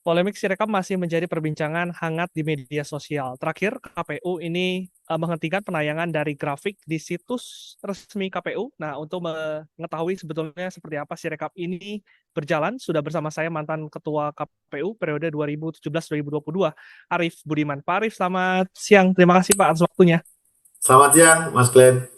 Polemik Sirekap masih menjadi perbincangan hangat di media sosial. Terakhir, KPU ini menghentikan penayangan dari grafik di situs resmi KPU. Nah, untuk mengetahui sebetulnya seperti apa Sirekap ini berjalan, sudah bersama saya mantan Ketua KPU periode 2017-2022, Arief Budiman. Pak Arief, selamat siang. Terima kasih Pak atas waktunya. Selamat siang, Mas Glenn.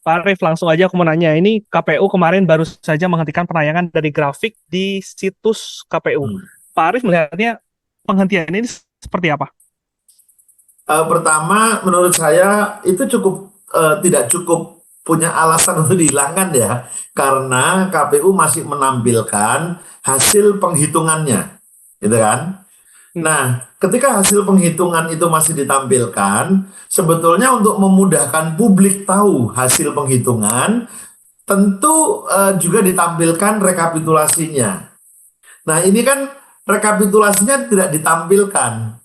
Pak Arief, langsung aja aku mau nanya. Ini KPU kemarin baru saja menghentikan penayangan dari grafik di situs KPU. Hmm. Pak Arief melihatnya penghentian ini seperti apa? Pertama, menurut saya itu tidak cukup punya alasan untuk dihilangkan ya, karena KPU masih menampilkan hasil penghitungannya, gitu kan? Hmm. Nah, ketika hasil penghitungan itu masih ditampilkan, sebetulnya untuk memudahkan publik tahu hasil penghitungan, tentu juga ditampilkan rekapitulasinya. Nah, ini kan rekapitulasinya tidak ditampilkan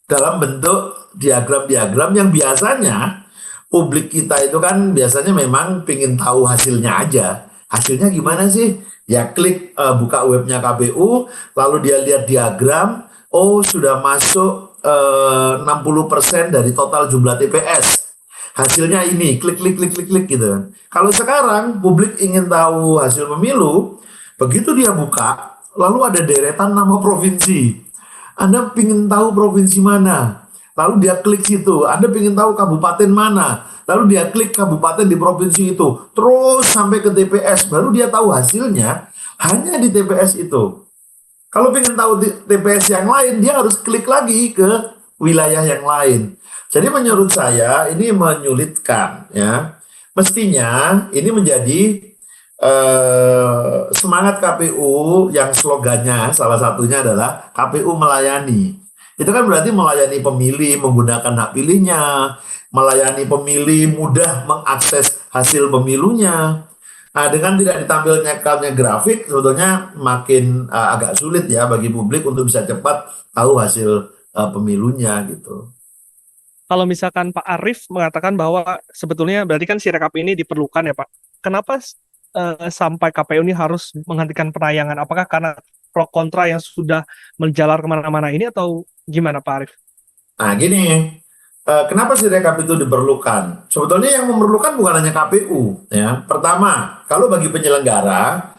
dalam bentuk diagram-diagram yang biasanya publik kita itu kan biasanya memang ingin tahu hasilnya aja. Hasilnya gimana sih? Ya klik buka webnya KPU, lalu dia lihat diagram, oh sudah masuk 60% dari total jumlah TPS. Hasilnya ini, klik klik klik klik klik gitu. Kalau sekarang publik ingin tahu hasil pemilu, begitu dia buka, lalu ada deretan nama provinsi. Anda ingin tahu provinsi mana? Lalu dia klik situ. Anda ingin tahu kabupaten mana? Lalu dia klik kabupaten di provinsi itu. Terus sampai ke TPS. Baru dia tahu hasilnya hanya di TPS itu. Kalau ingin tahu di TPS yang lain, dia harus klik lagi ke wilayah yang lain. Jadi menurut saya ini menyulitkan ya. Mestinya ini menjadi semangat KPU yang slogannya salah satunya adalah KPU melayani. Itu kan berarti melayani pemilih menggunakan hak pilihnya, melayani pemilih mudah mengakses hasil pemilunya. Nah, dengan tidak ditampilkannya grafik, sebetulnya makin agak sulit ya bagi publik untuk bisa cepat tahu hasil pemilunya gitu. Kalau misalkan Pak Arief mengatakan bahwa sebetulnya berarti kan Sirekap ini diperlukan ya Pak. Kenapa sampai KPU ini harus menghentikan penayangan? Apakah karena pro kontra yang sudah menjalar kemana-mana ini atau gimana Pak Arief? Nah, gini, kenapa sih rekap itu diperlukan? Sebetulnya yang memerlukan bukan hanya KPU, ya. Pertama, kalau bagi penyelenggara,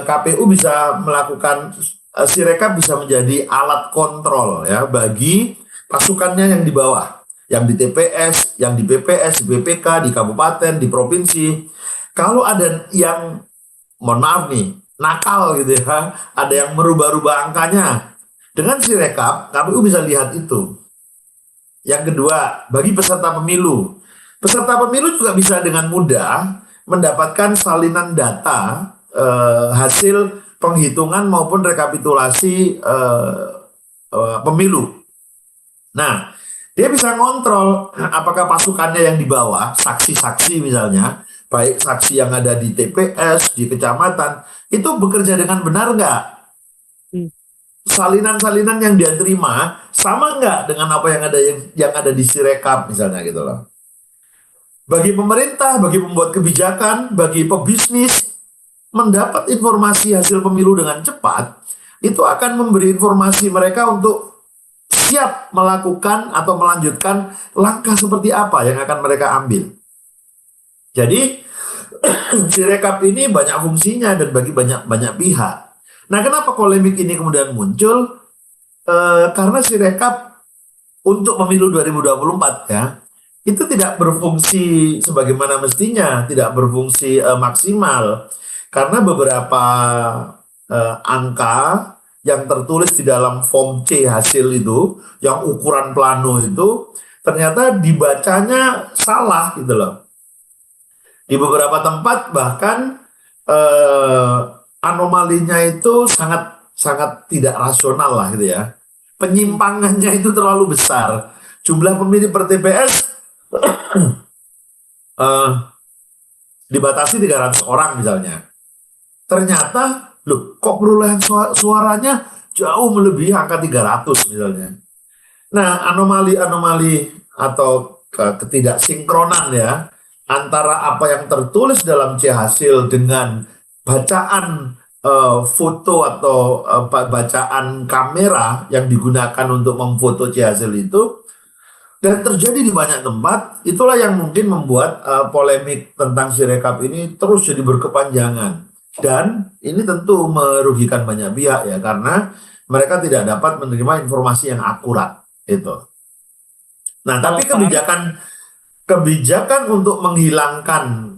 KPU bisa melakukan Sirekap bisa menjadi alat kontrol ya bagi pasukannya yang di bawah, yang di TPS, yang di BPS, di BPK, di kabupaten, di provinsi. Kalau ada yang, mohon maaf nih, nakal gitu ya, ada yang merubah-rubah angkanya, dengan Sirekap, KPU bisa lihat itu. Yang kedua, bagi peserta pemilu juga bisa dengan mudah mendapatkan salinan data hasil penghitungan maupun rekapitulasi pemilu. Nah, dia bisa ngontrol apakah pasukannya yang di bawah, saksi-saksi misalnya, baik saksi yang ada di TPS, di kecamatan, itu bekerja dengan benar nggak? Hmm. Salinan-salinan yang dia terima sama nggak dengan apa yang ada di Sirekap misalnya gitu loh. Bagi pemerintah, bagi pembuat kebijakan, bagi pebisnis, mendapat informasi hasil pemilu dengan cepat, itu akan memberi informasi mereka untuk siap melakukan atau melanjutkan langkah seperti apa yang akan mereka ambil. Jadi, Sirekap ini banyak fungsinya dan bagi banyak pihak. Nah, kenapa polemik ini kemudian muncul? Karena Sirekap untuk pemilu 2024 ya, itu tidak berfungsi sebagaimana mestinya, tidak berfungsi maksimal. Karena beberapa angka yang tertulis di dalam form C hasil itu, yang ukuran plano itu, ternyata dibacanya salah gitu loh. Di beberapa tempat bahkan anomalinya itu sangat sangat tidak rasional lah gitu ya. Penyimpangannya itu terlalu besar. Jumlah pemilih per TPS dibatasi 300 orang misalnya. Ternyata, loh, kok perolehan suaranya jauh melebihi angka 300 misalnya. Nah, anomali-anomali atau ketidaksinkronan ya antara apa yang tertulis dalam C hasil dengan bacaan foto atau bacaan kamera yang digunakan untuk memfoto hasil itu, dan terjadi di banyak tempat. Itulah yang mungkin membuat polemik tentang Sirekap ini terus jadi berkepanjangan. Dan ini tentu merugikan banyak pihak ya, karena mereka tidak dapat menerima informasi yang akurat itu. Nah, tapi kebijakan untuk menghilangkan,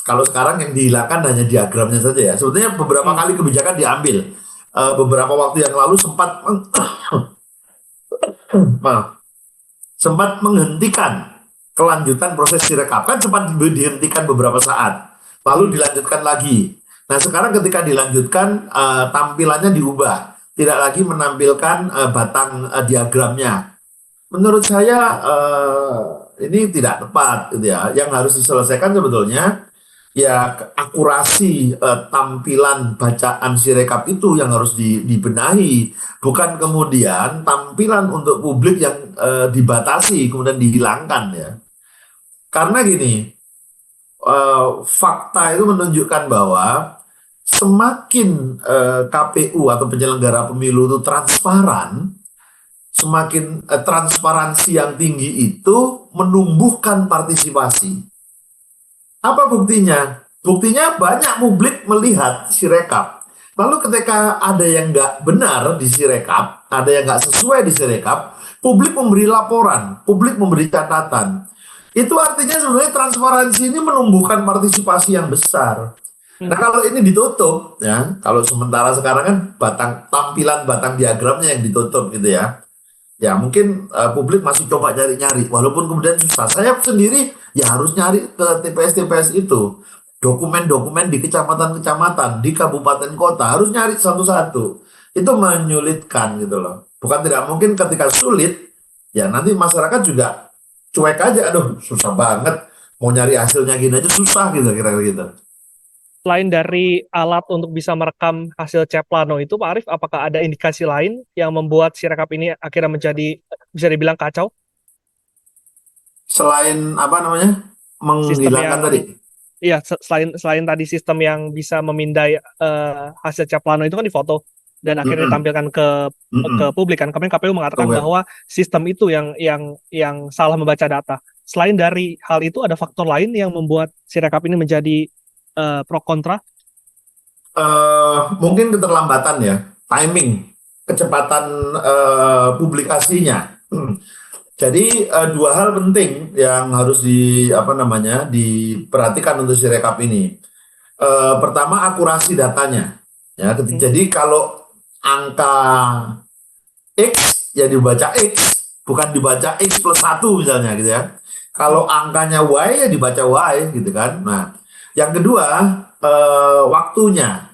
kalau sekarang yang dihilangkan hanya diagramnya saja ya. Sebetulnya beberapa kali kebijakan diambil. Beberapa waktu yang lalu sempat menghentikan kelanjutan proses Sirekap, kan sempat dihentikan beberapa saat, lalu dilanjutkan lagi. Nah, sekarang ketika dilanjutkan, tampilannya diubah, tidak lagi menampilkan batang diagramnya. Menurut saya ini tidak tepat, gitu ya. Yang harus diselesaikan sebetulnya ya akurasi tampilan bacaan Sirekap itu yang harus dibenahi, bukan kemudian tampilan untuk publik yang dibatasi kemudian dihilangkan ya. Karena gini, fakta itu menunjukkan bahwa semakin KPU atau penyelenggara pemilu itu transparan, semakin transparansi yang tinggi itu menumbuhkan partisipasi. Apa buktinya? Buktinya banyak publik melihat Sirekap. Lalu ketika ada yang nggak benar di Sirekap, ada yang nggak sesuai di Sirekap, publik memberi laporan, publik memberi catatan. Itu artinya sebenarnya transparansi ini menumbuhkan partisipasi yang besar. Nah, kalau ini ditutup, ya, kalau sementara sekarang kan tampilan batang diagramnya yang ditutup gitu ya. Ya mungkin publik masih coba nyari-nyari, walaupun kemudian susah. Saya sendiri ya harus nyari ke TPS-TPS itu, dokumen-dokumen di kecamatan-kecamatan, di kabupaten kota, harus nyari satu-satu. Itu menyulitkan gitu loh. Bukan tidak mungkin ketika sulit, ya nanti masyarakat juga cuek aja, aduh susah banget, mau nyari hasilnya gini aja susah gitu, kira-kira gitu. Selain dari alat untuk bisa merekam hasil Ceplano itu, Pak Arief, apakah ada indikasi lain yang membuat Sirekap ini akhirnya menjadi, bisa dibilang kacau? Selain apa namanya, menghilangkan tadi? Iya, selain tadi sistem yang bisa memindai hasil Ceplano itu kan difoto dan akhirnya ditampilkan ke publik kan. Kemarin KPU mengatakan bahwa sistem itu yang salah membaca data. Selain dari hal itu, ada faktor lain yang membuat Sirekap ini menjadi pro kontra? Mungkin keterlambatan ya, timing, kecepatan publikasinya. Jadi dua hal penting yang harus diperhatikan untuk Sirekap ini. Pertama, akurasi datanya. Ya, jadi kalau angka X ya dibaca X, bukan dibaca X plus 1 misalnya gitu ya. Kalau angkanya Y ya dibaca Y gitu kan. Nah, yang kedua, waktunya.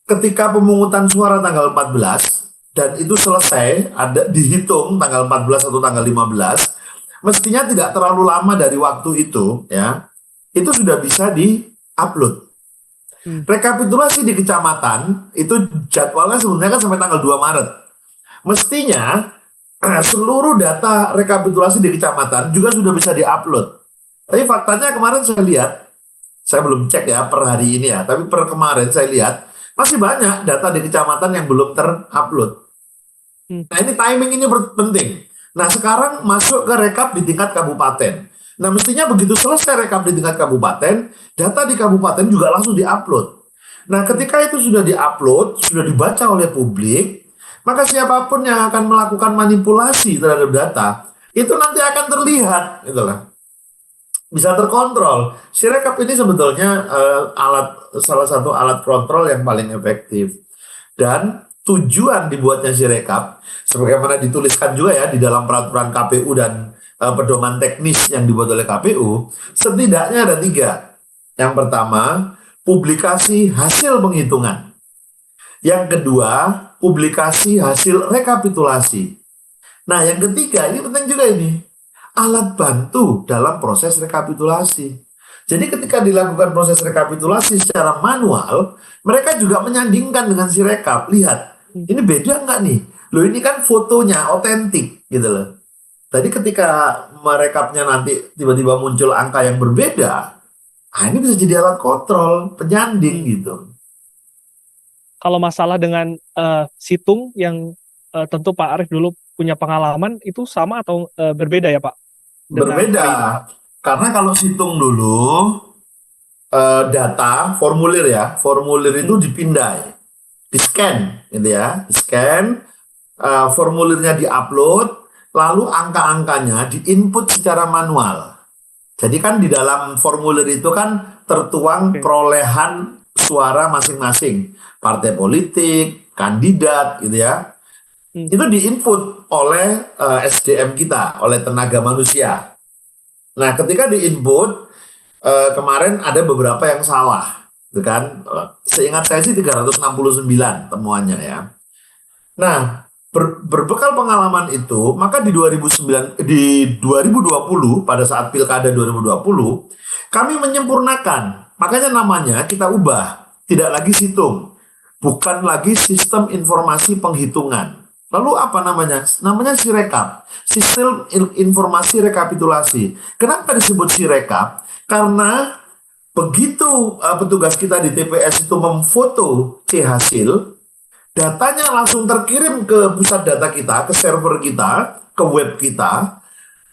Ketika pemungutan suara tanggal 14 dan itu selesai, ada dihitung tanggal 14 atau tanggal 15, mestinya tidak terlalu lama dari waktu itu ya. Itu sudah bisa di-upload. Rekapitulasi di kecamatan itu jadwalnya sebenarnya kan sampai tanggal 2 Maret. Mestinya seluruh data rekapitulasi di kecamatan juga sudah bisa di-upload. Tapi faktanya kemarin saya lihat, saya belum cek ya per hari ini ya, tapi per kemarin saya lihat masih banyak data di kecamatan yang belum terupload. Nah, ini timing ini penting. Nah, sekarang masuk ke rekap di tingkat kabupaten. Nah, mestinya begitu selesai rekap di tingkat kabupaten, data di kabupaten juga langsung diupload. Nah, ketika itu sudah diupload, sudah dibaca oleh publik, maka siapapun yang akan melakukan manipulasi terhadap data, itu nanti akan terlihat, itulah. Bisa terkontrol. Sirekap ini sebetulnya salah satu alat kontrol yang paling efektif. Dan tujuan dibuatnya Sirekap, sebagaimana dituliskan juga ya di dalam peraturan KPU dan pedoman teknis yang dibuat oleh KPU, setidaknya ada 3. Yang pertama, publikasi hasil penghitungan. Yang kedua, publikasi hasil rekapitulasi. Nah, yang ketiga, ini penting juga ini, alat bantu dalam proses rekapitulasi. Jadi ketika dilakukan proses rekapitulasi secara manual, mereka juga menyandingkan dengan Sirekap. Lihat, ini beda nggak nih? Loh, ini kan fotonya otentik gitu loh. Tadi ketika merekapnya nanti tiba-tiba muncul angka yang berbeda, Nah, ini bisa jadi alat kontrol, penyanding Hmm. gitu. Kalau masalah dengan situng yang tentu Pak Arief dulu punya pengalaman, itu sama atau berbeda ya Pak dengan Berbeda, hari ini? karena kalau situng dulu data, formulir ya, formulir itu Hmm. dipindai, di-scan gitu ya, di-scan, formulirnya di-upload, lalu angka-angkanya di-input secara manual. Jadi kan di dalam formulir itu kan tertuang Oke. perolehan suara masing-masing, partai politik, kandidat gitu ya. Hmm. Itu diinput oleh SDM kita, oleh tenaga manusia. Nah, ketika diinput, kemarin ada beberapa yang salah, gitu kan? Seingat saya sih 369 temuannya ya. Nah, berbekal pengalaman itu, maka di 2009 di 2020 pada saat Pilkada 2020, kami menyempurnakan. Makanya namanya kita ubah, tidak lagi situng, bukan lagi sistem informasi penghitungan. Lalu apa namanya? Namanya Sirekap, sistem informasi rekapitulasi. Kenapa disebut Sirekap? Karena begitu petugas kita di TPS itu memfoto C hasil, datanya langsung terkirim ke pusat data kita, ke server kita, ke web kita,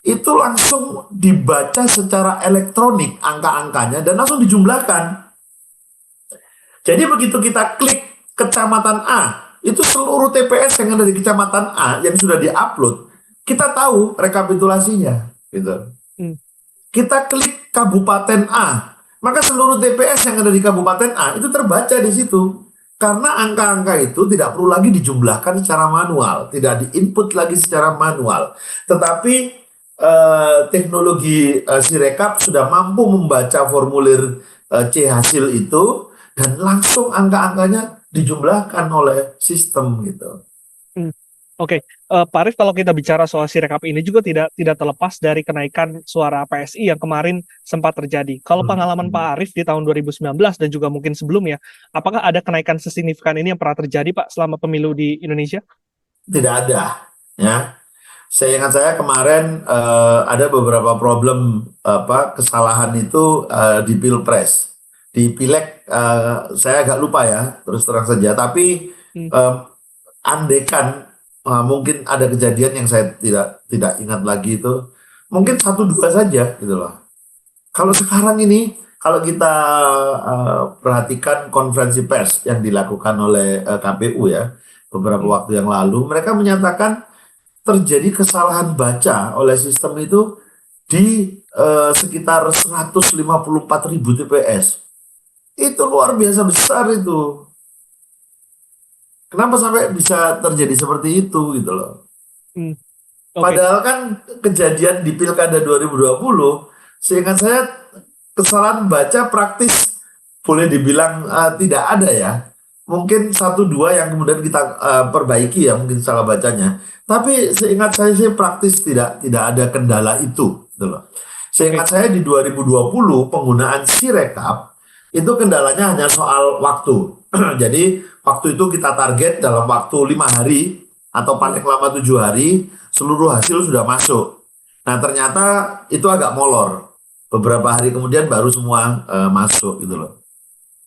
itu langsung dibaca secara elektronik angka-angkanya dan langsung dijumlahkan. Jadi begitu kita klik kecamatan A, itu seluruh TPS yang ada di kecamatan A yang sudah diupload, kita tahu rekapitulasinya, gitu. Hmm. Kita klik Kabupaten A, maka seluruh TPS yang ada di Kabupaten A itu terbaca di situ. Karena angka-angka itu tidak perlu lagi dijumlahkan secara manual, tidak diinput lagi secara manual. Tetapi teknologi Sirekap sudah mampu membaca formulir C hasil itu dan langsung angka-angkanya dijumlahkan oleh sistem gitu. Hmm. Oke, Pak Arief, kalau kita bicara soal Sirekap ini juga tidak terlepas dari kenaikan suara PSI yang kemarin sempat terjadi. Kalau pengalaman Pak Arief di tahun 2019 dan juga mungkin sebelumnya, apakah ada kenaikan sesignifikan ini yang pernah terjadi Pak selama pemilu di Indonesia? Tidak ada, ya. Saya ingat saya kemarin ada beberapa problem kesalahan itu di Pilpres. Di Pileg saya agak lupa ya, terus terang saja. Tapi Hmm. andekan mungkin ada kejadian yang saya tidak ingat lagi itu, mungkin satu dua saja gitu loh. Kalau Hmm. sekarang ini, kalau kita perhatikan konferensi pers yang dilakukan oleh KPU ya beberapa Hmm. waktu yang lalu, mereka menyatakan terjadi kesalahan baca oleh sistem itu di sekitar 154.000 TPS. Itu luar biasa besar itu. Kenapa sampai bisa terjadi seperti itu gitu loh. Hmm. Oke. Padahal kan kejadian di Pilkada 2020, seingat saya kesalahan baca praktis boleh dibilang tidak ada ya. Mungkin satu dua yang kemudian kita perbaiki ya mungkin salah bacanya. Tapi seingat saya sih praktis tidak ada kendala itu, gitu loh. Oke. Seingat saya di 2020 penggunaan Sirekap itu kendalanya hanya soal waktu. Jadi waktu itu kita target dalam waktu 5 hari atau Hmm. paling lama 7 hari seluruh hasil sudah masuk. Nah ternyata itu agak molor. Beberapa hari kemudian baru semua masuk gitu loh.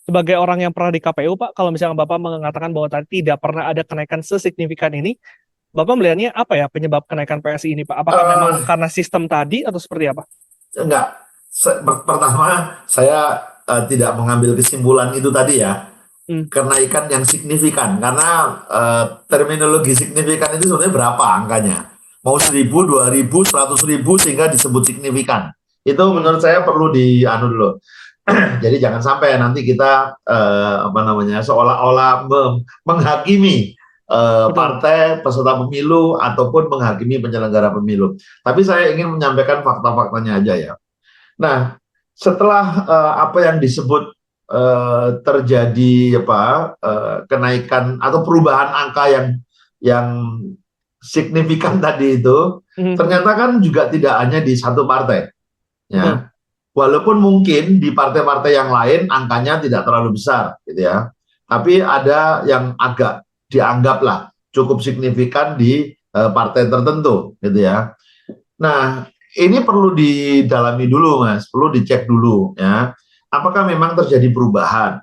Sebagai orang yang pernah di KPU, Pak, kalau misalnya Bapak mengatakan bahwa tadi tidak pernah ada kenaikan sesignifikan ini, Bapak melihatnya apa ya penyebab kenaikan PSI ini, Pak? Apakah memang Eh, karena sistem tadi atau seperti apa? enggak. Pertama saya tidak mengambil kesimpulan itu tadi ya. Hmm. Kenaikan yang signifikan karena terminologi signifikan itu sebenarnya berapa angkanya? Mau Ya. 1.000, 2.000, 100.000 sehingga disebut signifikan. Itu Hmm. menurut saya perlu dianu dulu. Jadi jangan sampai nanti kita seolah-olah menghakimi Betul. partai peserta pemilu ataupun menghakimi penyelenggara pemilu. Tapi saya ingin menyampaikan fakta-faktanya aja ya. Nah, setelah apa yang disebut terjadi kenaikan atau perubahan angka yang signifikan tadi itu, Hmm. ternyata kan juga tidak hanya di satu partai, Betul. ya. Walaupun mungkin di partai-partai yang lain angkanya tidak terlalu besar, gitu ya. Tapi ada yang agak dianggaplah cukup signifikan di partai tertentu, gitu ya. Nah, ini perlu didalami dulu, Mas. Perlu dicek dulu, ya. Apakah memang terjadi perubahan?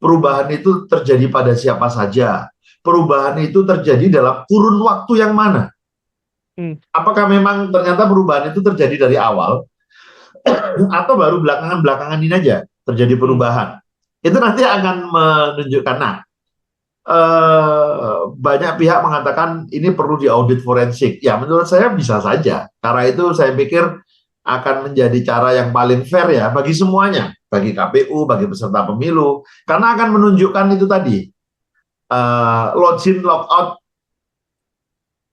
Perubahan itu terjadi pada siapa saja? Perubahan itu terjadi dalam kurun waktu yang mana? Apakah memang ternyata perubahan itu terjadi dari awal atau baru belakangan-belakangan ini aja terjadi perubahan? Itu nanti akan menunjukkan. Nah, banyak pihak mengatakan ini perlu diaudit forensik. Ya, menurut saya bisa saja. Karena itu saya pikir akan menjadi cara yang paling fair ya bagi semuanya, bagi KPU, bagi peserta pemilu, karena akan menunjukkan itu tadi, login, logout,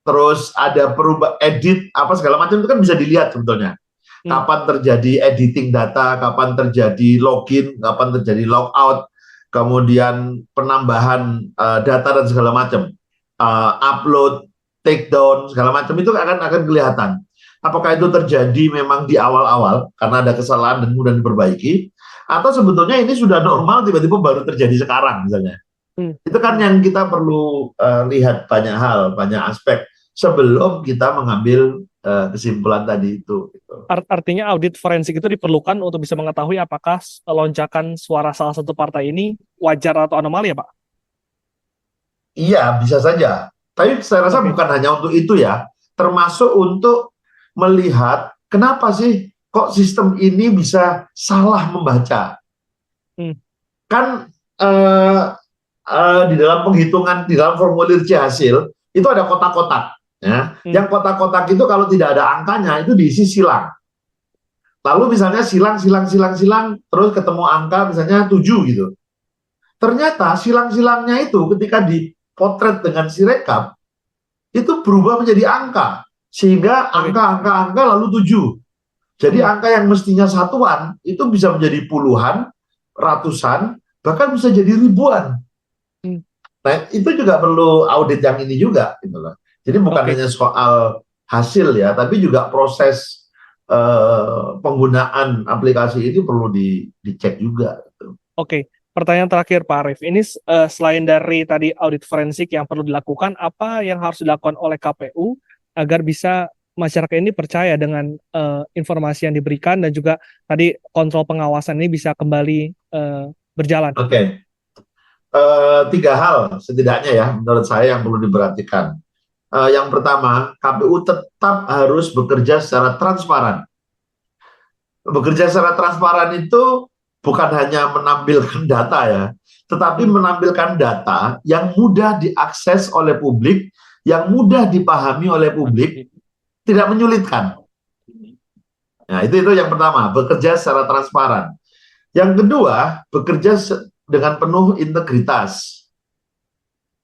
terus ada perubah, edit, apa segala macam itu kan bisa dilihat sebetulnya. Kapan terjadi editing data, kapan terjadi login, kapan terjadi logout, kemudian penambahan data dan segala macam, upload, take down, segala macam itu akan kelihatan. Apakah itu terjadi memang di awal-awal karena ada kesalahan dan mudah diperbaiki, atau sebetulnya ini sudah normal tiba-tiba baru terjadi sekarang misalnya. Itu kan yang kita perlu lihat banyak hal, banyak aspek sebelum kita mengambil kesimpulan tadi itu. Artinya audit forensik itu diperlukan untuk bisa mengetahui apakah lonjakan suara salah satu partai ini wajar atau anomali ya Pak? Iya, bisa saja. Tapi saya rasa bukan hanya untuk itu ya, termasuk untuk melihat kenapa sih kok sistem ini bisa salah membaca. Kan di dalam penghitungan, di dalam formulir C hasil, itu ada kotak-kotak. Ya. Yang kotak-kotak itu kalau tidak ada angkanya, itu diisi silang. Lalu misalnya silang, terus ketemu angka misalnya 7 gitu. Ternyata silang-silangnya itu ketika dipotret dengan sirekap, itu berubah menjadi angka. Sehingga angka lalu 7. Jadi angka yang mestinya satuan, itu bisa menjadi puluhan, ratusan, bahkan bisa jadi ribuan. Nah, itu juga perlu audit yang ini juga. Gitu loh. Jadi bukan hanya soal hasil ya, tapi juga proses penggunaan aplikasi ini perlu dicek juga. Oke, pertanyaan terakhir Pak Arief. Ini selain dari tadi audit forensik yang perlu dilakukan, apa yang harus dilakukan oleh KPU agar bisa masyarakat ini percaya dengan informasi yang diberikan dan juga tadi kontrol pengawasan ini bisa kembali berjalan? Oke. 3 hal setidaknya ya menurut saya yang perlu diperhatikan. Yang pertama, KPU tetap harus bekerja secara transparan. Bekerja secara transparan itu bukan hanya menampilkan data ya, tetapi menampilkan data yang mudah diakses oleh publik, yang mudah dipahami oleh publik, tidak menyulitkan. Nah, itu yang pertama, bekerja secara transparan. Yang kedua, bekerja dengan penuh integritas.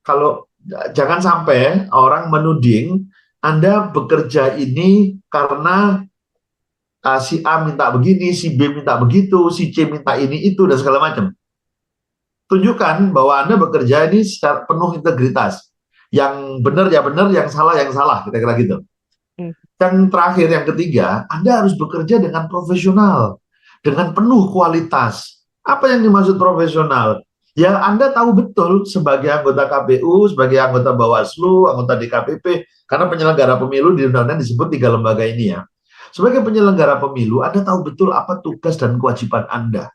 Kalau jangan sampai orang menuding Anda bekerja ini karena si A minta begini, si B minta begitu, si C minta ini itu dan segala macam. Tunjukkan bahwa Anda bekerja ini secara penuh integritas. Yang benar ya benar, yang salah kira-kira gitu. Yang terakhir, yang ketiga, Anda harus bekerja dengan profesional, dengan penuh kualitas. Apa yang dimaksud profesional? Ya, Anda tahu betul sebagai anggota KPU, sebagai anggota Bawaslu, anggota DKPP, karena penyelenggara pemilu di undang-undang disebut 3 lembaga ini ya. Sebagai penyelenggara pemilu, Anda tahu betul apa tugas dan kewajiban Anda.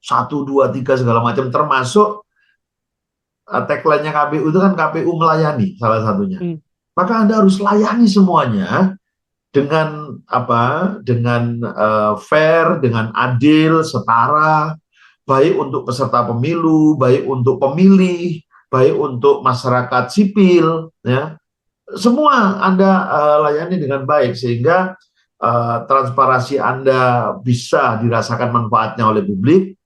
1, 2, 3 segala macam, termasuk tagline-nya KPU itu kan KPU melayani salah satunya. Maka Anda harus layani semuanya dengan fair, dengan adil, setara, baik untuk peserta pemilu, baik untuk pemilih, baik untuk masyarakat sipil, ya. Semua Anda layani dengan baik sehingga transparansi Anda bisa dirasakan manfaatnya oleh publik,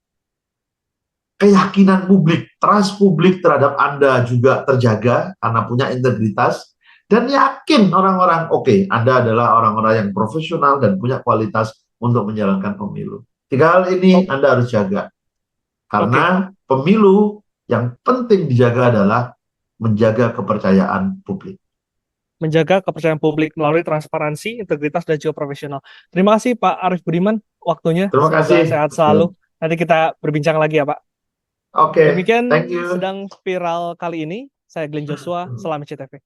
keyakinan publik, trust publik terhadap Anda juga terjaga karena punya integritas, dan yakin orang-orang, oke, Anda adalah orang-orang yang profesional dan punya kualitas untuk menjalankan pemilu. 3 hal ini Anda harus jaga. Karena pemilu yang penting dijaga adalah menjaga kepercayaan publik. Menjaga kepercayaan publik melalui transparansi, integritas, dan juga profesional. Terima kasih Pak Arief Budiman waktunya. Terima kasih. Sehat selalu. Nanti kita berbincang lagi ya Pak. Oke, Demikian thank you. sedang viral kali ini. Saya Glenn Joshua, Salam CTV.